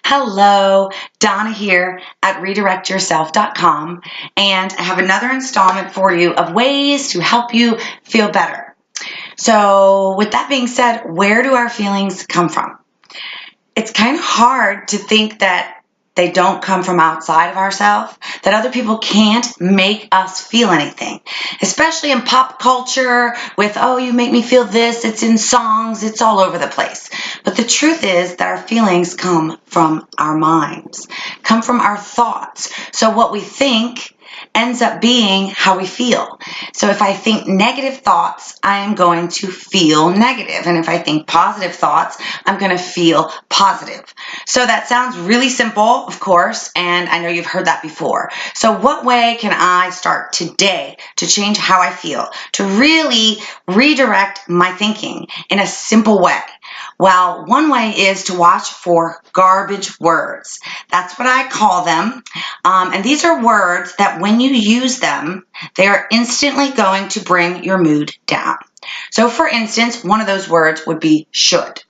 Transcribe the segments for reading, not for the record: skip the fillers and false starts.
Hello, Donna here at redirectyourself.com, and I have another installment for you of ways to help you feel better. So, with that being said, where do our feelings come from? It's kind of hard to think that they don't come from outside of ourselves, that other people can't make us feel anything, especially in pop culture with, oh, you make me feel this, it's in songs, it's all over the place. But the truth is that our feelings come from our minds, come from our thoughts. So what we think ends up being how we feel. So if I think negative thoughts, I am going to feel negative. And if I think positive thoughts, I'm going to feel positive. So that sounds really simple, of course, and I know you've heard that before. So what way can I start today to change how I feel, to really redirect my thinking in a simple way? Well, one way is to watch for garbage words. That's what I call them. And these are words that when you use them, they are instantly going to bring your mood down. So for instance, one of those words would be should.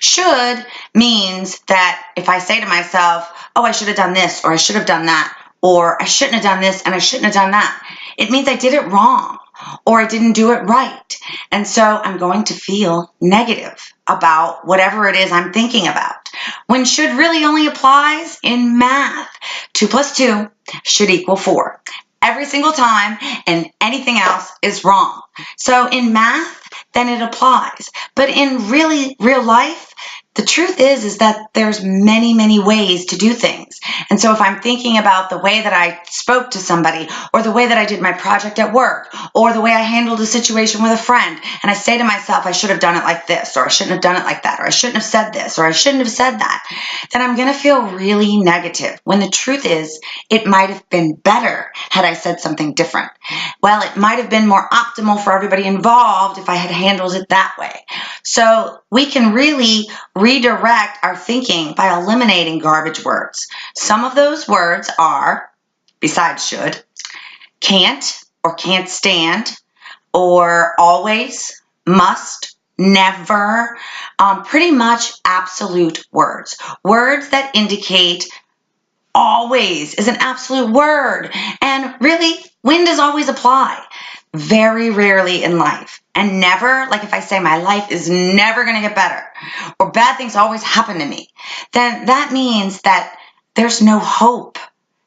Should means that if I say to myself, oh, I should have done this, or I should have done that, or I shouldn't have done this and I shouldn't have done that, it means I did it wrong or I didn't do it right. And so I'm going to feel negative about whatever it is I'm thinking about. When should really only applies in math. 2 plus 2 should equal 4. Every single time, and anything else is wrong. So in math, then it applies. But in real life, the truth is that there's many ways to do things. And so if I'm thinking about the way that I spoke to somebody, or the way that I did my project at work, or the way I handled a situation with a friend, and I say to myself, I should have done it like this, or I shouldn't have done it like that, or I shouldn't have said this, or I shouldn't have said that, then I'm going to feel really negative. When the truth is, it might have been better had I said something different. Well, it might have been more optimal for everybody involved if I had handled it that way. So we can really redirect our thinking by eliminating garbage words. Some of those words are, besides should, can't or can't stand, or always, must, never, pretty much absolute words. Words that indicate always is an absolute word. And really, when does always apply? Very rarely in life. And never, like if I say my life is never going to get better, or bad things always happen to me, then that means that there's no hope.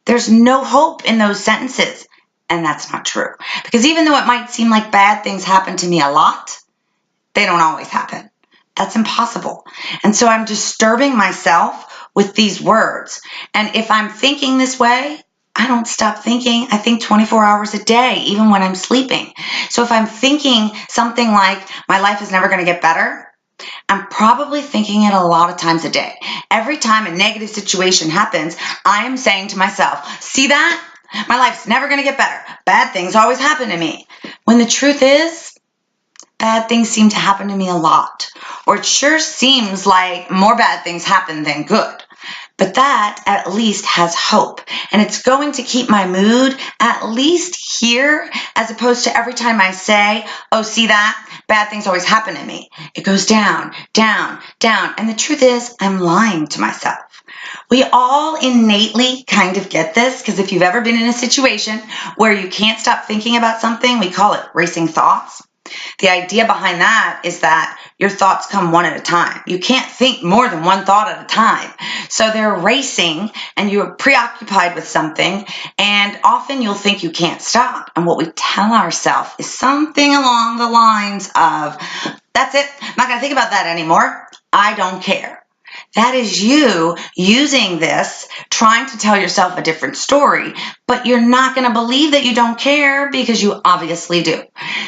There's no hope in those sentences. And that's not true. Because even though it might seem like bad things happen to me a lot, they don't always happen. That's impossible. And so I'm disturbing myself with these words. And if I'm thinking this way, I don't stop thinking. I think 24 hours a day, even when I'm sleeping. So if I'm thinking something like, my life is never going to get better, I'm probably thinking it a lot of times a day. Every time a negative situation happens, I am saying to myself, see that? My life's never going to get better. Bad things always happen to me. When the truth is, bad things seem to happen to me a lot. Or it sure seems like more bad things happen than good. But that at least has hope. And it's going to keep my mood at least here, as opposed to every time I say, oh, see that? Bad things always happen to me. It goes down, down, down. And the truth is, I'm lying to myself. We all innately kind of get this, because if you've ever been in a situation where you can't stop thinking about something, we call it racing thoughts. The idea behind that is that your thoughts come one at a time. You can't think more than one thought at a time. So they're racing and you're preoccupied with something, and often you'll think you can't stop. And what we tell ourselves is something along the lines of, that's it, I'm not going to think about that anymore. I don't care. That is you using this, trying to tell yourself a different story, but you're not going to believe that you don't care because you obviously do.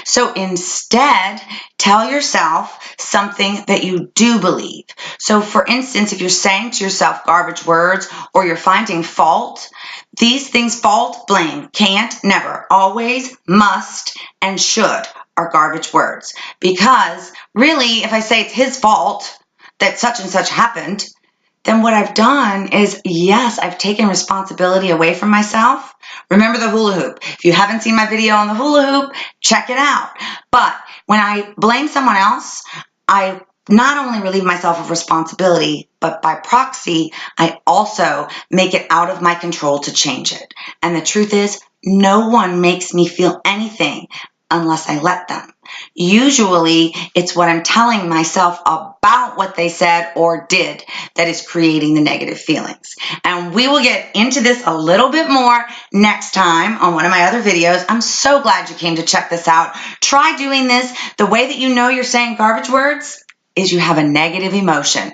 So instead, tell yourself something that you do believe. So for instance, if you're saying to yourself garbage words, or you're finding fault, these things, fault, blame, can't, never, always, must, and should are garbage words. Because really, if I say it's his fault that such and such happened, then what I've done is, yes, I've taken responsibility away from myself. Remember the hula hoop. If you haven't seen my video on the hula hoop, check it out. But when I blame someone else, I not only relieve myself of responsibility, but by proxy, I also make it out of my control to change it. And the truth is, no one makes me feel anything unless I let them. Usually, it's what I'm telling myself about what they said or did that is creating the negative feelings. And we will get into this a little bit more next time on one of my other videos. I'm so glad you came to check this out. Try doing this. The way that you know you're saying garbage words is you have a negative emotion.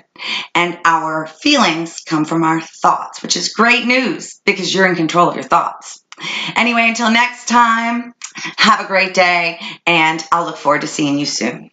And our feelings come from our thoughts, which is great news because you're in control of your thoughts. Anyway, until next time, have a great day, and I'll look forward to seeing you soon.